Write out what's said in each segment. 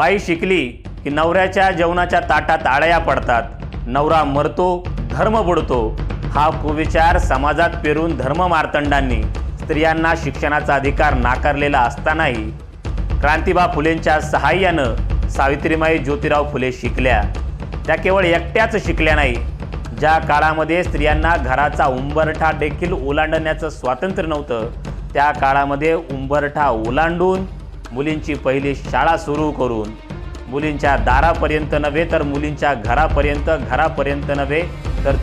बाई शिकली की नवऱ्याच्या जेवणाच्या ताटात आळया पडतात, नवरा मरतो धर्म बुडतो हा कुविचार समाजात पेरून धर्म मार्तंडांनी स्त्रियांना शिक्षणाचा अधिकार नाकारलेला असतानाही क्रांतिबा फुलेंच्या सहाय्यानं सावित्रीमाई ज्योतिराव फुले शिकल्या। त्या केवळ एकट्याच शिकल्या नाही, ज्या काळामध्ये स्त्रियांना घराचा उंबरठा देखील ओलांडण्याचं स्वातंत्र्य नव्हतं, त्या काळामध्ये उंबरठा ओलांडून मुलींची पहिली शाळा सुरू करून मुलींच्या दारापर्यंत नव्हे तर मुलींच्या घरापर्यंत नव्हे तर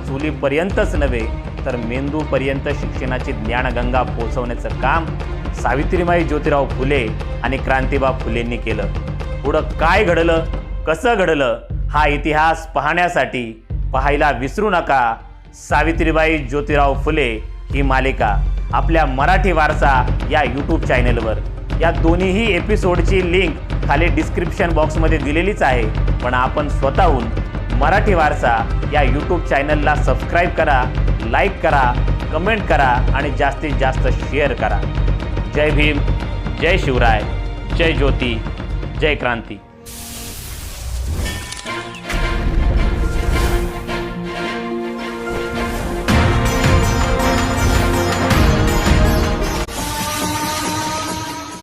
चुलीपर्यंतच नव्हे तर मेंदूपर्यंत शिक्षणाची ज्ञानगंगा पोहोचवण्याचं काम सावित्रीमाई ज्योतिराव फुले आणि क्रांतिबा फुलेंनी केलं। पुढं काय घडलं, कसं घडलं हा इतिहास पाहण्यासाठी पाहायला विसरू नका सावित्रीबाई ज्योतिराव फुले ही मालिका आपल्या मराठी वारसा या यूट्यूब चॅनलवर। या दोन्हीही एपिसोडची लिंक खाली डिस्क्रिप्शन बॉक्समध्ये दिलेलीच आहे, पण आपण स्वतःहून मराठी वारसा या यूट्यूब चॅनलला सबस्क्राईब करा, लाईक करा, कमेंट करा आणि जास्तीत जास्त शेअर करा। जय भीम, जय शिवराय, जय ज्योती, जय क्रांती।